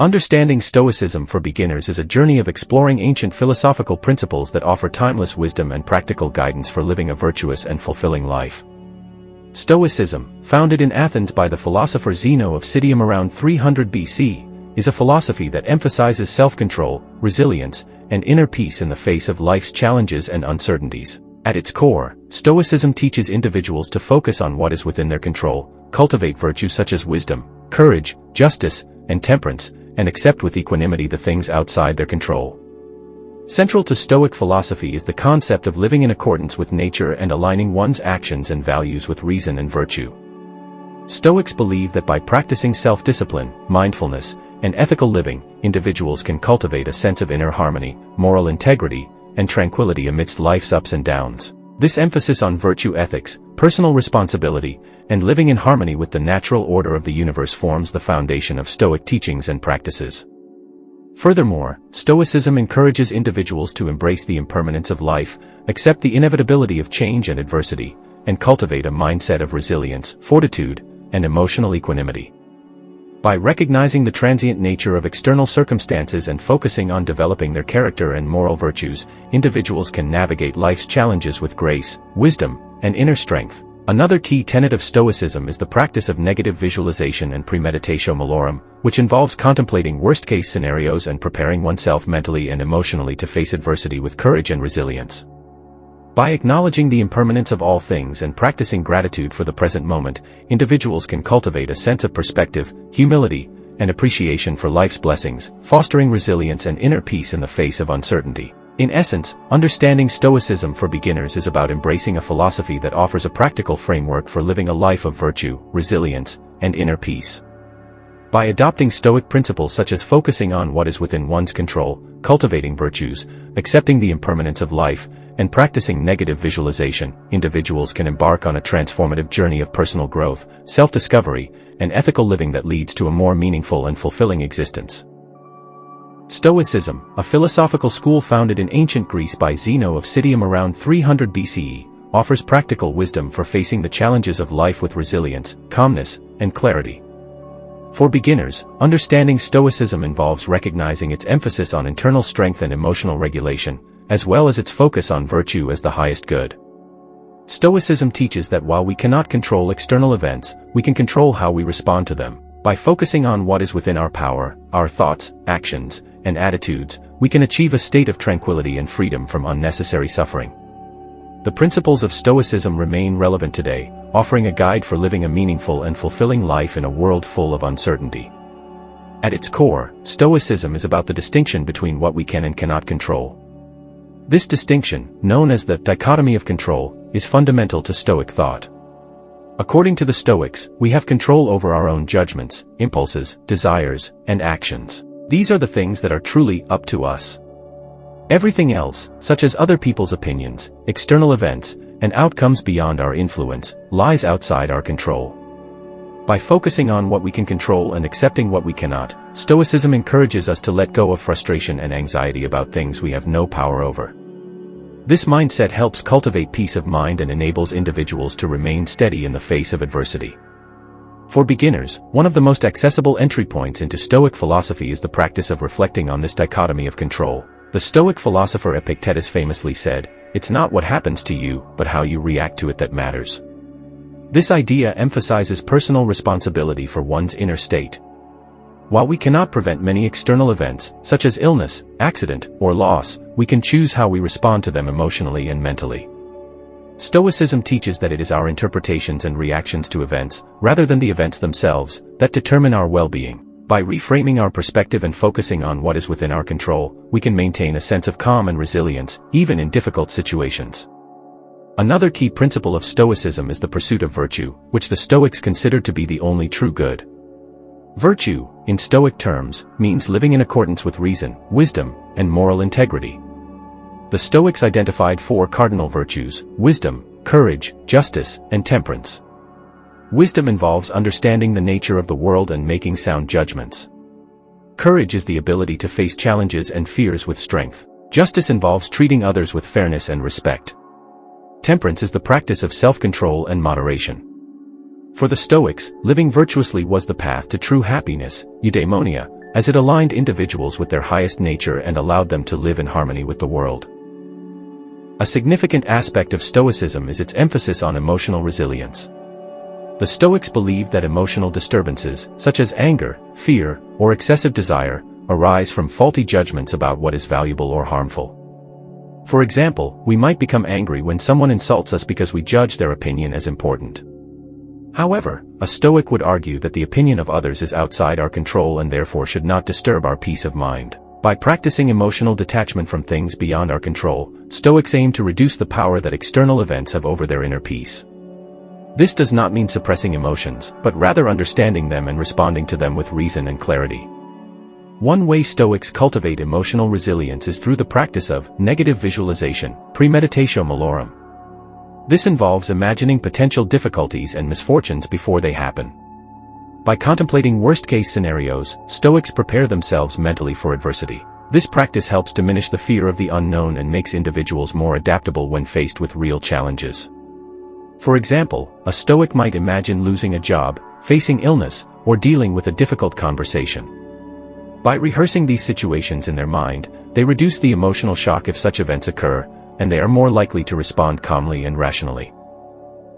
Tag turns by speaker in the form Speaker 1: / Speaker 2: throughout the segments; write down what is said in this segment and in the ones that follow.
Speaker 1: Understanding Stoicism for beginners is a journey of exploring ancient philosophical principles that offer timeless wisdom and practical guidance for living a virtuous and fulfilling life. Stoicism, founded in Athens by the philosopher Zeno of Citium around 300 BC, is a philosophy that emphasizes self-control, resilience, and inner peace in the face of life's challenges and uncertainties. At its core, Stoicism teaches individuals to focus on what is within their control, cultivate virtues such as wisdom, courage, justice, and temperance, and accept with equanimity the things outside their control. Central to Stoic philosophy is the concept of living in accordance with nature and aligning one's actions and values with reason and virtue. Stoics believe that by practicing self-discipline, mindfulness, and ethical living, individuals can cultivate a sense of inner harmony, moral integrity, and tranquility amidst life's ups and downs. This emphasis on virtue ethics, personal responsibility, and living in harmony with the natural order of the universe forms the foundation of Stoic teachings and practices. Furthermore, Stoicism encourages individuals to embrace the impermanence of life, accept the inevitability of change and adversity, and cultivate a mindset of resilience, fortitude, and emotional equanimity. By recognizing the transient nature of external circumstances and focusing on developing their character and moral virtues, individuals can navigate life's challenges with grace, wisdom, and inner strength. Another key tenet of Stoicism is the practice of negative visualization and premeditatio malorum, which involves contemplating worst-case scenarios and preparing oneself mentally and emotionally to face adversity with courage and resilience. By acknowledging the impermanence of all things and practicing gratitude for the present moment, individuals can cultivate a sense of perspective, humility, and appreciation for life's blessings, fostering resilience and inner peace in the face of uncertainty. In essence, understanding Stoicism for beginners is about embracing a philosophy that offers a practical framework for living a life of virtue, resilience, and inner peace. By adopting Stoic principles such as focusing on what is within one's control, cultivating virtues, accepting the impermanence of life, and practicing negative visualization, individuals can embark on a transformative journey of personal growth, self-discovery, and ethical living that leads to a more meaningful and fulfilling existence. Stoicism, a philosophical school founded in ancient Greece by Zeno of Citium around 300 BCE, offers practical wisdom for facing the challenges of life with resilience, calmness, and clarity. For beginners, understanding Stoicism involves recognizing its emphasis on internal strength and emotional regulation, as well as its focus on virtue as the highest good. Stoicism teaches that while we cannot control external events, we can control how we respond to them. By focusing on what is within our power, our thoughts, actions, and attitudes, we can achieve a state of tranquility and freedom from unnecessary suffering. The principles of Stoicism remain relevant today, offering a guide for living a meaningful and fulfilling life in a world full of uncertainty. At its core, Stoicism is about the distinction between what we can and cannot control. This distinction, known as the dichotomy of control, is fundamental to Stoic thought. According to the Stoics, we have control over our own judgments, impulses, desires, and actions. These are the things that are truly up to us. Everything else, such as other people's opinions, external events, and outcomes beyond our influence, lies outside our control. By focusing on what we can control and accepting what we cannot, Stoicism encourages us to let go of frustration and anxiety about things we have no power over. This mindset helps cultivate peace of mind and enables individuals to remain steady in the face of adversity. For beginners, one of the most accessible entry points into Stoic philosophy is the practice of reflecting on this dichotomy of control. The Stoic philosopher Epictetus famously said, "It's not what happens to you, but how you react to it that matters." This idea emphasizes personal responsibility for one's inner state. While we cannot prevent many external events, such as illness, accident, or loss, we can choose how we respond to them emotionally and mentally. Stoicism teaches that it is our interpretations and reactions to events, rather than the events themselves, that determine our well-being. By reframing our perspective and focusing on what is within our control, we can maintain a sense of calm and resilience, even in difficult situations. Another key principle of Stoicism is the pursuit of virtue, which the Stoics consider to be the only true good. Virtue, in Stoic terms, means living in accordance with reason, wisdom, and moral integrity. The Stoics identified four cardinal virtues: wisdom, courage, justice, and temperance. Wisdom involves understanding the nature of the world and making sound judgments. Courage is the ability to face challenges and fears with strength. Justice involves treating others with fairness and respect. Temperance is the practice of self-control and moderation. For the Stoics, living virtuously was the path to true happiness, eudaimonia, as it aligned individuals with their highest nature and allowed them to live in harmony with the world. A significant aspect of Stoicism is its emphasis on emotional resilience. The Stoics believed that emotional disturbances, such as anger, fear, or excessive desire, arise from faulty judgments about what is valuable or harmful. For example, we might become angry when someone insults us because we judge their opinion as important. However, a Stoic would argue that the opinion of others is outside our control and therefore should not disturb our peace of mind. By practicing emotional detachment from things beyond our control, Stoics aim to reduce the power that external events have over their inner peace. This does not mean suppressing emotions, but rather understanding them and responding to them with reason and clarity. One way Stoics cultivate emotional resilience is through the practice of negative visualization, premeditatio malorum. This involves imagining potential difficulties and misfortunes before they happen. By contemplating worst-case scenarios, Stoics prepare themselves mentally for adversity. This practice helps diminish the fear of the unknown and makes individuals more adaptable when faced with real challenges. For example, a Stoic might imagine losing a job, facing illness, or dealing with a difficult conversation. By rehearsing these situations in their mind, they reduce the emotional shock if such events occur, and they are more likely to respond calmly and rationally.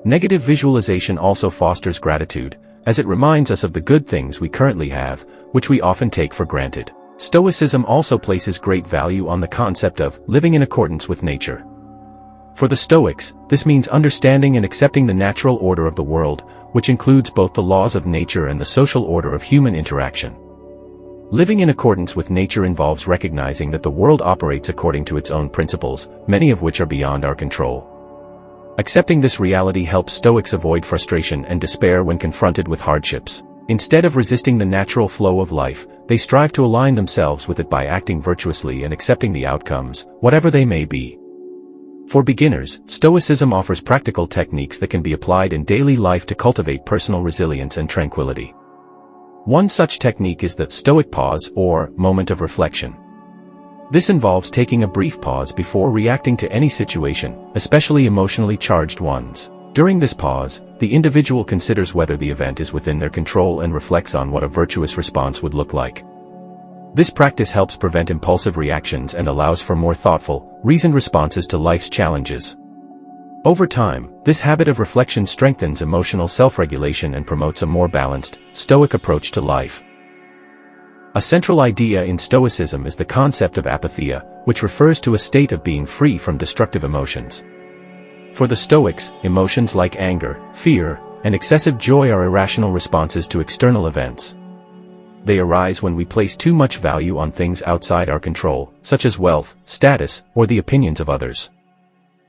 Speaker 1: Negative visualization also fosters gratitude, as it reminds us of the good things we currently have, which we often take for granted. Stoicism also places great value on the concept of living in accordance with nature. For the Stoics, this means understanding and accepting the natural order of the world, which includes both the laws of nature and the social order of human interaction. Living in accordance with nature involves recognizing that the world operates according to its own principles, many of which are beyond our control. Accepting this reality helps Stoics avoid frustration and despair when confronted with hardships. Instead of resisting the natural flow of life, they strive to align themselves with it by acting virtuously and accepting the outcomes, whatever they may be. For beginners, Stoicism offers practical techniques that can be applied in daily life to cultivate personal resilience and tranquility. One such technique is the Stoic pause or moment of reflection. This involves taking a brief pause before reacting to any situation, especially emotionally charged ones. During this pause, the individual considers whether the event is within their control and reflects on what a virtuous response would look like. This practice helps prevent impulsive reactions and allows for more thoughtful, reasoned responses to life's challenges. Over time, this habit of reflection strengthens emotional self-regulation and promotes a more balanced, Stoic approach to life. A central idea in Stoicism is the concept of apatheia, which refers to a state of being free from destructive emotions. For the Stoics, emotions like anger, fear, and excessive joy are irrational responses to external events. They arise when we place too much value on things outside our control, such as wealth, status, or the opinions of others.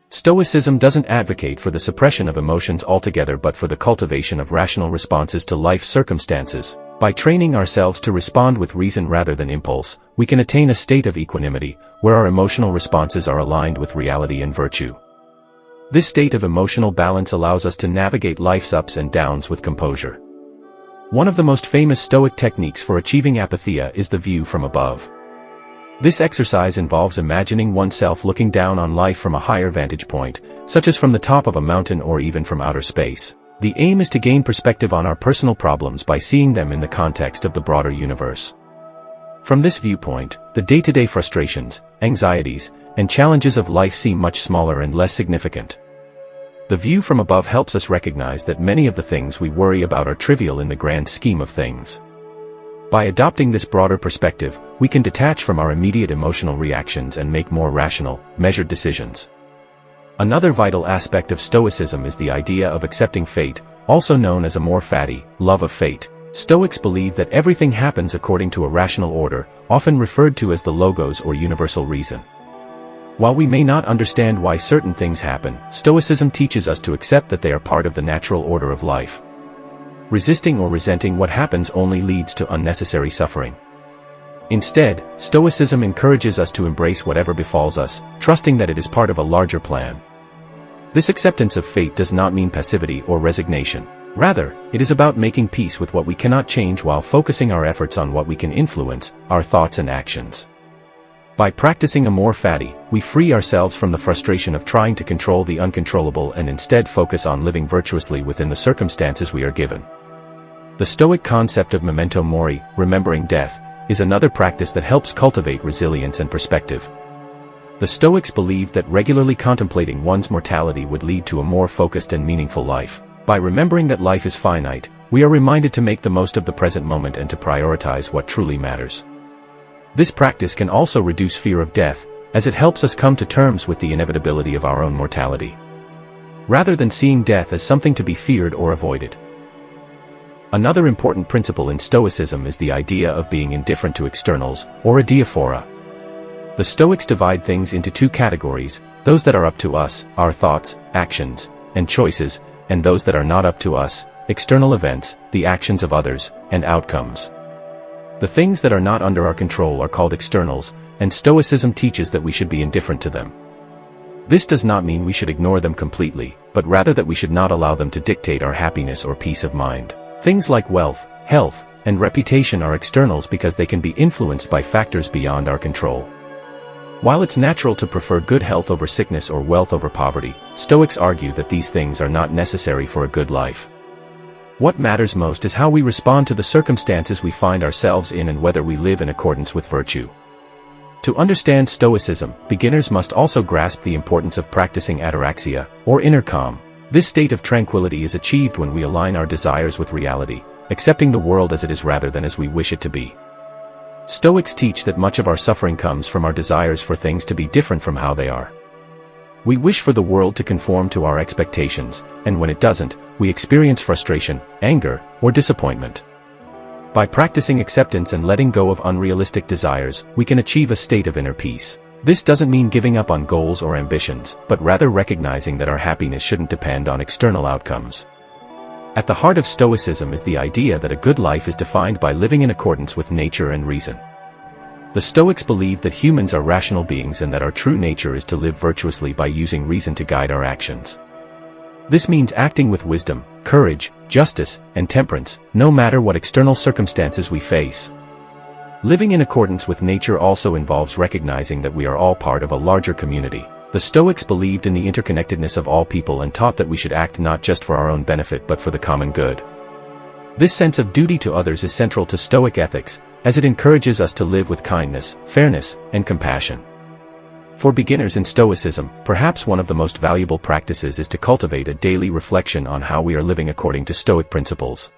Speaker 1: Stoicism doesn't advocate for the suppression of emotions altogether but for the cultivation of rational responses to life's circumstances. By training ourselves to respond with reason rather than impulse, we can attain a state of equanimity, where our emotional responses are aligned with reality and virtue. This state of emotional balance allows us to navigate life's ups and downs with composure. One of the most famous Stoic techniques for achieving apatheia is the view from above. This exercise involves imagining oneself looking down on life from a higher vantage point, such as from the top of a mountain or even from outer space. The aim is to gain perspective on our personal problems by seeing them in the context of the broader universe. From this viewpoint, the day-to-day frustrations, anxieties, and challenges of life seem much smaller and less significant. The view from above helps us recognize that many of the things we worry about are trivial in the grand scheme of things. By adopting this broader perspective, we can detach from our immediate emotional reactions and make more rational, measured decisions. Another vital aspect of Stoicism is the idea of accepting fate, also known as amor fati, love of fate. Stoics believe that everything happens according to a rational order, often referred to as the logos or universal reason. While we may not understand why certain things happen, Stoicism teaches us to accept that they are part of the natural order of life. Resisting or resenting what happens only leads to unnecessary suffering. Instead, Stoicism encourages us to embrace whatever befalls us, trusting that it is part of a larger plan. This acceptance of fate does not mean passivity or resignation. Rather, it is about making peace with what we cannot change while focusing our efforts on what we can influence, our thoughts and actions. By practicing amor fati, we free ourselves from the frustration of trying to control the uncontrollable and instead focus on living virtuously within the circumstances we are given. The Stoic concept of memento mori, remembering death, is another practice that helps cultivate resilience and perspective. The Stoics believed that regularly contemplating one's mortality would lead to a more focused and meaningful life. By remembering that life is finite, we are reminded to make the most of the present moment and to prioritize what truly matters. This practice can also reduce fear of death, as it helps us come to terms with the inevitability of our own mortality, rather than seeing death as something to be feared or avoided. Another important principle in Stoicism is the idea of being indifferent to externals, or adiaphora. The Stoics divide things into two categories: those that are up to us, our thoughts, actions, and choices, and those that are not up to us, external events, the actions of others, and outcomes. The things that are not under our control are called externals, and Stoicism teaches that we should be indifferent to them. This does not mean we should ignore them completely, but rather that we should not allow them to dictate our happiness or peace of mind. Things like wealth, health, and reputation are externals because they can be influenced by factors beyond our control. While it's natural to prefer good health over sickness or wealth over poverty, Stoics argue that these things are not necessary for a good life. What matters most is how we respond to the circumstances we find ourselves in and whether we live in accordance with virtue. To understand Stoicism, beginners must also grasp the importance of practicing ataraxia, or inner calm. This state of tranquility is achieved when we align our desires with reality, accepting the world as it is rather than as we wish it to be. Stoics teach that much of our suffering comes from our desires for things to be different from how they are. We wish for the world to conform to our expectations, and when it doesn't, we experience frustration, anger, or disappointment. By practicing acceptance and letting go of unrealistic desires, we can achieve a state of inner peace. This doesn't mean giving up on goals or ambitions, but rather recognizing that our happiness shouldn't depend on external outcomes. At the heart of Stoicism is the idea that a good life is defined by living in accordance with nature and reason. The Stoics believe that humans are rational beings and that our true nature is to live virtuously by using reason to guide our actions. This means acting with wisdom, courage, justice, and temperance, no matter what external circumstances we face. Living in accordance with nature also involves recognizing that we are all part of a larger community. The Stoics believed in the interconnectedness of all people and taught that we should act not just for our own benefit but for the common good. This sense of duty to others is central to Stoic ethics, as it encourages us to live with kindness, fairness, and compassion. For beginners in Stoicism, perhaps one of the most valuable practices is to cultivate a daily reflection on how we are living according to Stoic principles.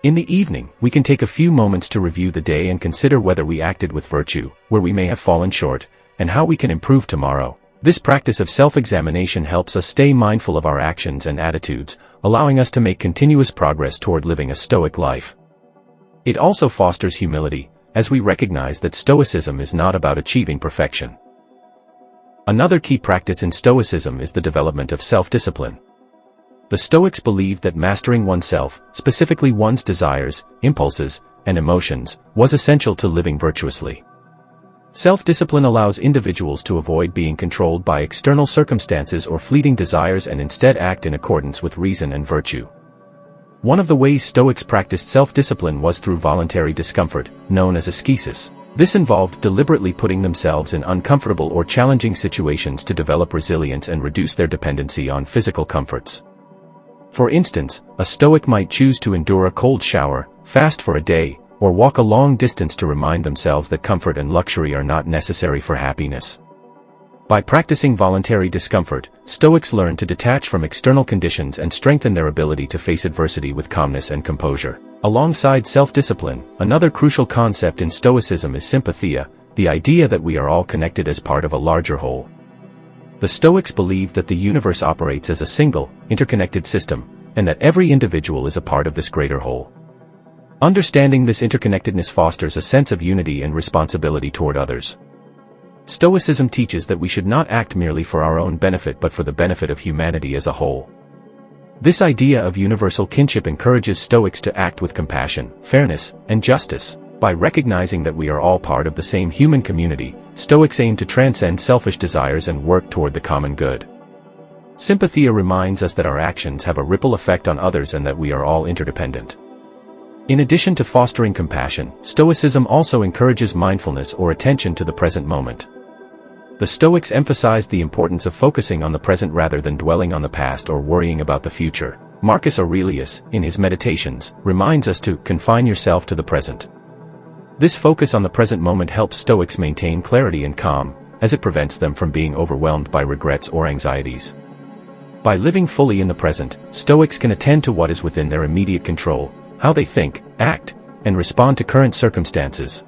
Speaker 1: In the evening, we can take a few moments to review the day and consider whether we acted with virtue, where we may have fallen short, and how we can improve tomorrow. This practice of self-examination helps us stay mindful of our actions and attitudes, allowing us to make continuous progress toward living a Stoic life. It also fosters humility, as we recognize that Stoicism is not about achieving perfection. Another key practice in Stoicism is the development of self-discipline. The Stoics believed that mastering oneself, specifically one's desires, impulses, and emotions, was essential to living virtuously. Self-discipline allows individuals to avoid being controlled by external circumstances or fleeting desires and instead act in accordance with reason and virtue. One of the ways Stoics practiced self-discipline was through voluntary discomfort, known as ascesis. This involved deliberately putting themselves in uncomfortable or challenging situations to develop resilience and reduce their dependency on physical comforts. For instance, a Stoic might choose to endure a cold shower, fast for a day, or walk a long distance to remind themselves that comfort and luxury are not necessary for happiness. By practicing voluntary discomfort, Stoics learn to detach from external conditions and strengthen their ability to face adversity with calmness and composure. Alongside self-discipline, another crucial concept in Stoicism is sympathia, the idea that we are all connected as part of a larger whole. The Stoics believe that the universe operates as a single, interconnected system, and that every individual is a part of this greater whole. Understanding this interconnectedness fosters a sense of unity and responsibility toward others. Stoicism teaches that we should not act merely for our own benefit but for the benefit of humanity as a whole. This idea of universal kinship encourages Stoics to act with compassion, fairness, and justice. By recognizing that we are all part of the same human community, Stoics aim to transcend selfish desires and work toward the common good. Sympathia reminds us that our actions have a ripple effect on others and that we are all interdependent. In addition to fostering compassion, Stoicism also encourages mindfulness or attention to the present moment. The Stoics emphasized the importance of focusing on the present rather than dwelling on the past or worrying about the future. Marcus Aurelius, in his Meditations, reminds us to confine yourself to the present. This focus on the present moment helps Stoics maintain clarity and calm, as it prevents them from being overwhelmed by regrets or anxieties. By living fully in the present, Stoics can attend to what is within their immediate control, how they think, act, and respond to current circumstances.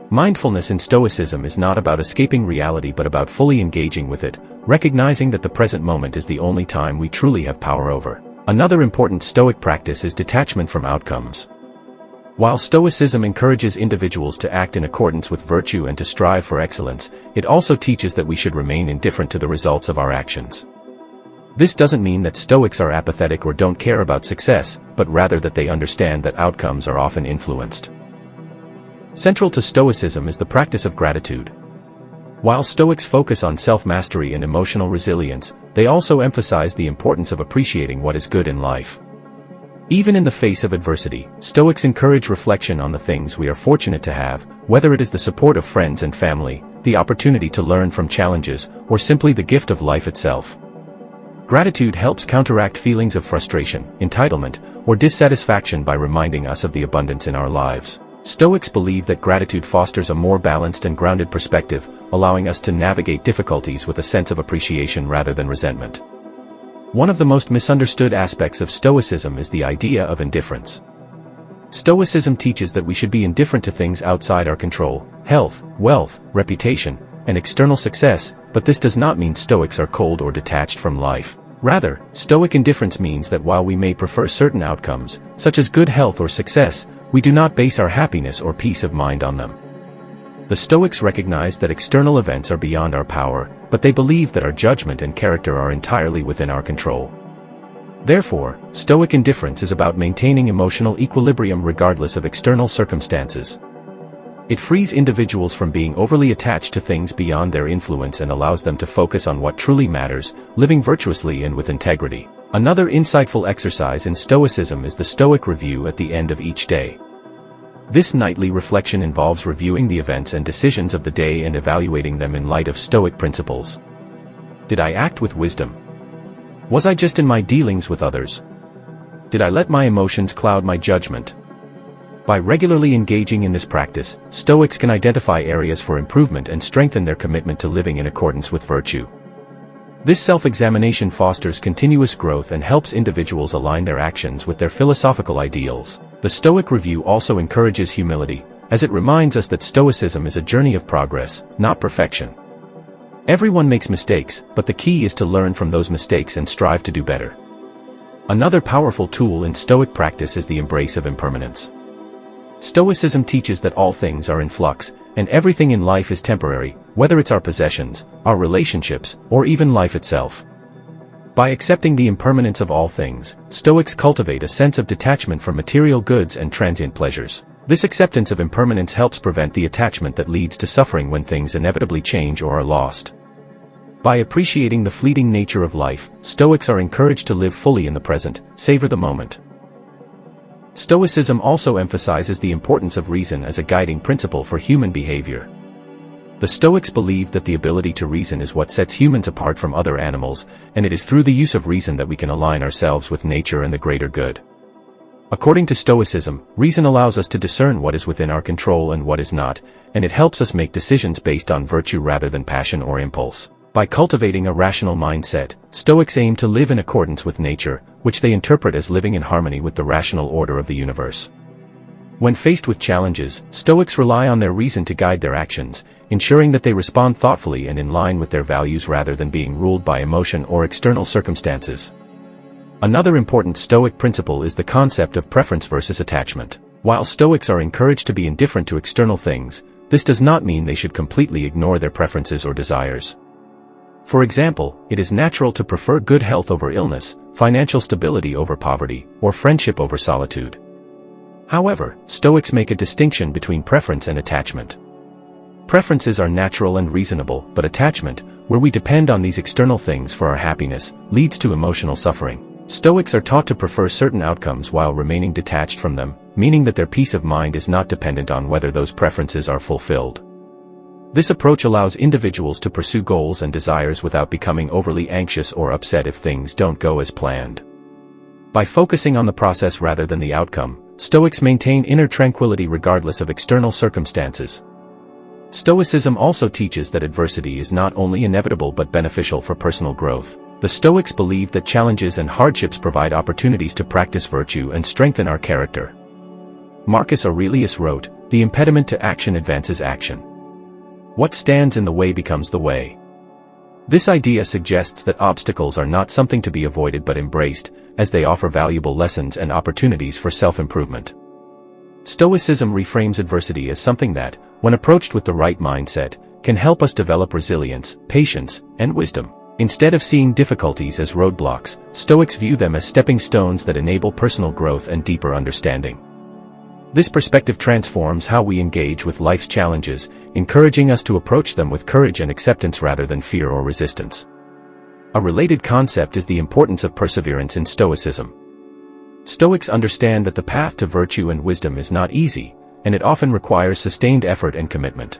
Speaker 1: Mindfulness in Stoicism is not about escaping reality but about fully engaging with it, recognizing that the present moment is the only time we truly have power over. Another important Stoic practice is detachment from outcomes. While Stoicism encourages individuals to act in accordance with virtue and to strive for excellence, it also teaches that we should remain indifferent to the results of our actions. This doesn't mean that Stoics are apathetic or don't care about success, but rather that they understand that outcomes are often influenced. Central to Stoicism is the practice of gratitude. While Stoics focus on self-mastery and emotional resilience, they also emphasize the importance of appreciating what is good in life. Even in the face of adversity, Stoics encourage reflection on the things we are fortunate to have, whether it is the support of friends and family, the opportunity to learn from challenges, or simply the gift of life itself. Gratitude helps counteract feelings of frustration, entitlement, or dissatisfaction by reminding us of the abundance in our lives. Stoics believe that gratitude fosters a more balanced and grounded perspective, allowing us to navigate difficulties with a sense of appreciation rather than resentment. One of the most misunderstood aspects of Stoicism is the idea of indifference. Stoicism teaches that we should be indifferent to things outside our control, health, wealth, reputation, and external success, but this does not mean Stoics are cold or detached from life. Rather, Stoic indifference means that while we may prefer certain outcomes, such as good health or success, we do not base our happiness or peace of mind on them. The Stoics recognize that external events are beyond our power, but they believe that our judgment and character are entirely within our control. Therefore, Stoic indifference is about maintaining emotional equilibrium regardless of external circumstances. It frees individuals from being overly attached to things beyond their influence and allows them to focus on what truly matters, living virtuously and with integrity. Another insightful exercise in Stoicism is the Stoic review at the end of each day. This nightly reflection involves reviewing the events and decisions of the day and evaluating them in light of Stoic principles. Did I act with wisdom? Was I just in my dealings with others? Did I let my emotions cloud my judgment? By regularly engaging in this practice, Stoics can identify areas for improvement and strengthen their commitment to living in accordance with virtue. This self-examination fosters continuous growth and helps individuals align their actions with their philosophical ideals. The Stoic review also encourages humility, as it reminds us that Stoicism is a journey of progress, not perfection. Everyone makes mistakes, but the key is to learn from those mistakes and strive to do better. Another powerful tool in Stoic practice is the embrace of impermanence. Stoicism teaches that all things are in flux, and everything in life is temporary, whether it's our possessions, our relationships, or even life itself. By accepting the impermanence of all things, Stoics cultivate a sense of detachment from material goods and transient pleasures. This acceptance of impermanence helps prevent the attachment that leads to suffering when things inevitably change or are lost. By appreciating the fleeting nature of life, Stoics are encouraged to live fully in the present, savor the moment. Stoicism also emphasizes the importance of reason as a guiding principle for human behavior. The Stoics believe that the ability to reason is what sets humans apart from other animals, and it is through the use of reason that we can align ourselves with nature and the greater good. According to Stoicism, reason allows us to discern what is within our control and what is not, and it helps us make decisions based on virtue rather than passion or impulse. By cultivating a rational mindset, Stoics aim to live in accordance with nature, which they interpret as living in harmony with the rational order of the universe. When faced with challenges, Stoics rely on their reason to guide their actions, ensuring that they respond thoughtfully and in line with their values rather than being ruled by emotion or external circumstances. Another important Stoic principle is the concept of preference versus attachment. While Stoics are encouraged to be indifferent to external things, this does not mean they should completely ignore their preferences or desires. For example, it is natural to prefer good health over illness, financial stability over poverty, or friendship over solitude. However, Stoics make a distinction between preference and attachment. Preferences are natural and reasonable, but attachment, where we depend on these external things for our happiness, leads to emotional suffering. Stoics are taught to prefer certain outcomes while remaining detached from them, meaning that their peace of mind is not dependent on whether those preferences are fulfilled. This approach allows individuals to pursue goals and desires without becoming overly anxious or upset if things don't go as planned. By focusing on the process rather than the outcome, Stoics maintain inner tranquility regardless of external circumstances. Stoicism also teaches that adversity is not only inevitable but beneficial for personal growth. The Stoics believe that challenges and hardships provide opportunities to practice virtue and strengthen our character. Marcus Aurelius wrote, "The impediment to action advances action. What stands in the way becomes the way." This idea suggests that obstacles are not something to be avoided but embraced, as they offer valuable lessons and opportunities for self-improvement. Stoicism reframes adversity as something that, when approached with the right mindset, can help us develop resilience, patience, and wisdom. Instead of seeing difficulties as roadblocks, Stoics view them as stepping stones that enable personal growth and deeper understanding. This perspective transforms how we engage with life's challenges, encouraging us to approach them with courage and acceptance rather than fear or resistance. A related concept is the importance of perseverance in Stoicism. Stoics understand that the path to virtue and wisdom is not easy, and it often requires sustained effort and commitment.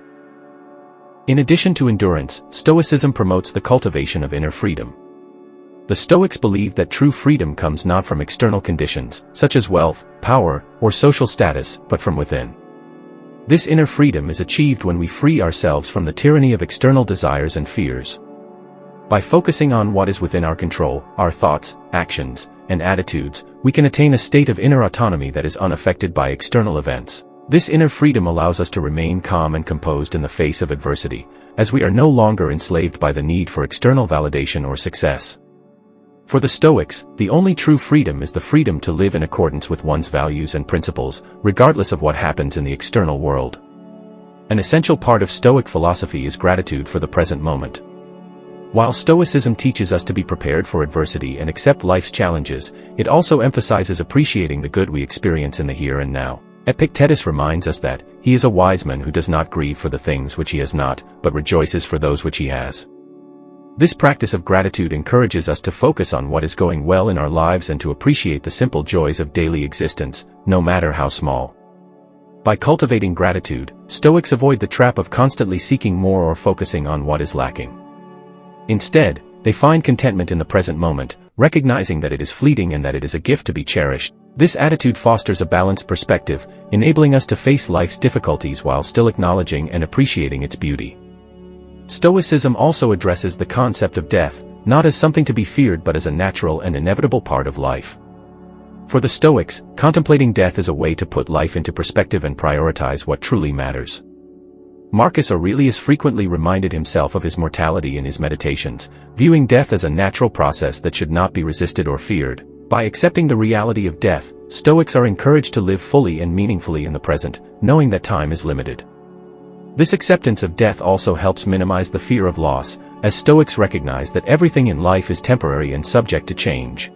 Speaker 1: In addition to endurance, Stoicism promotes the cultivation of inner freedom. The Stoics believe that true freedom comes not from external conditions, such as wealth, power, or social status, but from within. This inner freedom is achieved when we free ourselves from the tyranny of external desires and fears. By focusing on what is within our control, our thoughts, actions, and attitudes, we can attain a state of inner autonomy that is unaffected by external events. This inner freedom allows us to remain calm and composed in the face of adversity, as we are no longer enslaved by the need for external validation or success. For the Stoics, the only true freedom is the freedom to live in accordance with one's values and principles, regardless of what happens in the external world. An essential part of Stoic philosophy is gratitude for the present moment. While Stoicism teaches us to be prepared for adversity and accept life's challenges, it also emphasizes appreciating the good we experience in the here and now. Epictetus reminds us that, "He is a wise man who does not grieve for the things which he has not, but rejoices for those which he has." This practice of gratitude encourages us to focus on what is going well in our lives and to appreciate the simple joys of daily existence, no matter how small. By cultivating gratitude, Stoics avoid the trap of constantly seeking more or focusing on what is lacking. Instead, they find contentment in the present moment, recognizing that it is fleeting and that it is a gift to be cherished. This attitude fosters a balanced perspective, enabling us to face life's difficulties while still acknowledging and appreciating its beauty. Stoicism also addresses the concept of death, not as something to be feared but as a natural and inevitable part of life. For the Stoics, contemplating death is a way to put life into perspective and prioritize what truly matters. Marcus Aurelius frequently reminded himself of his mortality in his meditations, viewing death as a natural process that should not be resisted or feared. By accepting the reality of death, Stoics are encouraged to live fully and meaningfully in the present, knowing that time is limited. This acceptance of death also helps minimize the fear of loss, as Stoics recognize that everything in life is temporary and subject to change.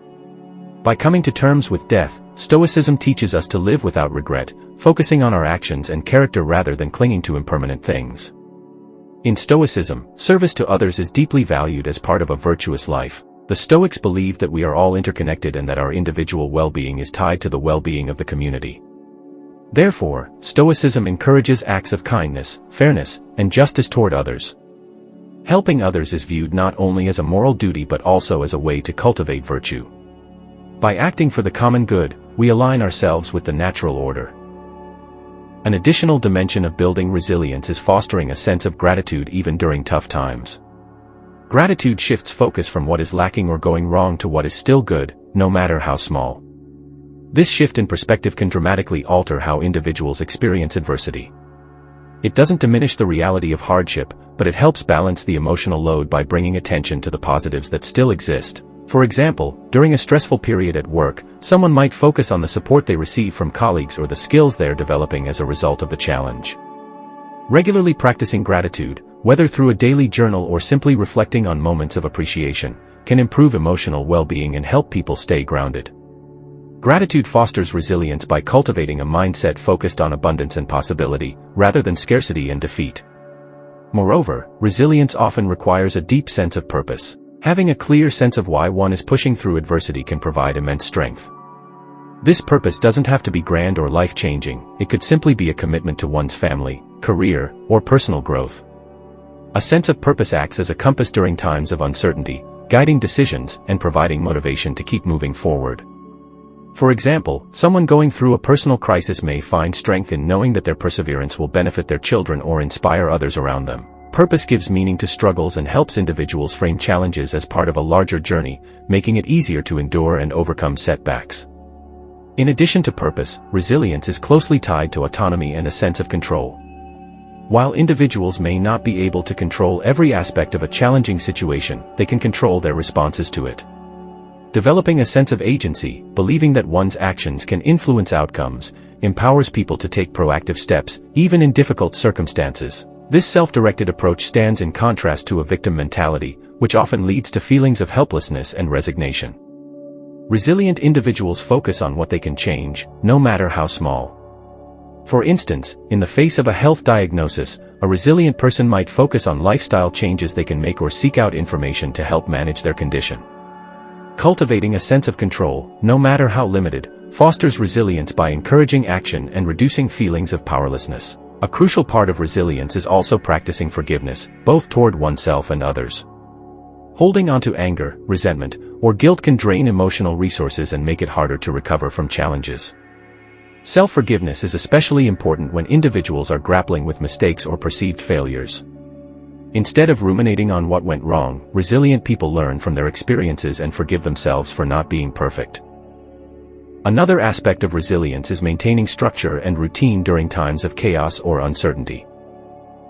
Speaker 1: By coming to terms with death, Stoicism teaches us to live without regret, focusing on our actions and character rather than clinging to impermanent things. In Stoicism, service to others is deeply valued as part of a virtuous life. The Stoics believe that we are all interconnected and that our individual well-being is tied to the well-being of the community. Therefore, Stoicism encourages acts of kindness, fairness, and justice toward others. Helping others is viewed not only as a moral duty but also as a way to cultivate virtue. By acting for the common good, we align ourselves with the natural order. An additional dimension of building resilience is fostering a sense of gratitude even during tough times. Gratitude shifts focus from what is lacking or going wrong to what is still good, no matter how small. This shift in perspective can dramatically alter how individuals experience adversity. It doesn't diminish the reality of hardship, but it helps balance the emotional load by bringing attention to the positives that still exist. For example, during a stressful period at work, someone might focus on the support they receive from colleagues or the skills they are developing as a result of the challenge. Regularly practicing gratitude, whether through a daily journal or simply reflecting on moments of appreciation, can improve emotional well-being and help people stay grounded. Gratitude fosters resilience by cultivating a mindset focused on abundance and possibility, rather than scarcity and defeat. Moreover, resilience often requires a deep sense of purpose. Having a clear sense of why one is pushing through adversity can provide immense strength. This purpose doesn't have to be grand or life-changing, it could simply be a commitment to one's family, career, or personal growth. A sense of purpose acts as a compass during times of uncertainty, guiding decisions and providing motivation to keep moving forward. For example, someone going through a personal crisis may find strength in knowing that their perseverance will benefit their children or inspire others around them. Purpose gives meaning to struggles and helps individuals frame challenges as part of a larger journey, making it easier to endure and overcome setbacks. In addition to purpose, resilience is closely tied to autonomy and a sense of control. While individuals may not be able to control every aspect of a challenging situation, they can control their responses to it. Developing a sense of agency, believing that one's actions can influence outcomes, empowers people to take proactive steps, even in difficult circumstances. This self-directed approach stands in contrast to a victim mentality, which often leads to feelings of helplessness and resignation. Resilient individuals focus on what they can change, no matter how small. For instance, in the face of a health diagnosis, a resilient person might focus on lifestyle changes they can make or seek out information to help manage their condition. Cultivating a sense of control, no matter how limited, fosters resilience by encouraging action and reducing feelings of powerlessness. A crucial part of resilience is also practicing forgiveness, both toward oneself and others. Holding on to anger, resentment, or guilt can drain emotional resources and make it harder to recover from challenges. Self-forgiveness is especially important when individuals are grappling with mistakes or perceived failures. Instead of ruminating on what went wrong, resilient people learn from their experiences and forgive themselves for not being perfect. Another aspect of resilience is maintaining structure and routine during times of chaos or uncertainty.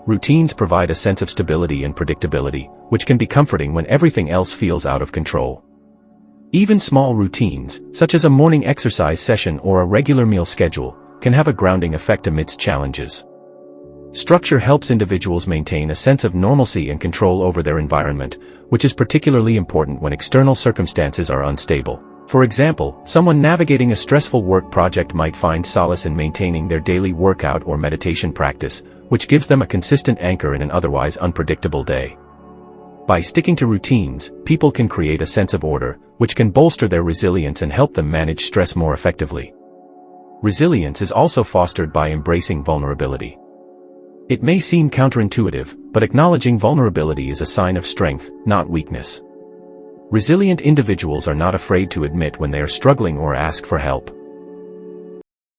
Speaker 1: Routines provide a sense of stability and predictability, which can be comforting when everything else feels out of control. Even small routines, such as a morning exercise session or a regular meal schedule, can have a grounding effect amidst challenges. Structure helps individuals maintain a sense of normalcy and control over their environment, which is particularly important when external circumstances are unstable. For example, someone navigating a stressful work project might find solace in maintaining their daily workout or meditation practice, which gives them a consistent anchor in an otherwise unpredictable day. By sticking to routines, people can create a sense of order, which can bolster their resilience and help them manage stress more effectively. Resilience is also fostered by embracing vulnerability. It may seem counterintuitive, but acknowledging vulnerability is a sign of strength, not weakness. Resilient individuals are not afraid to admit when they are struggling or ask for help.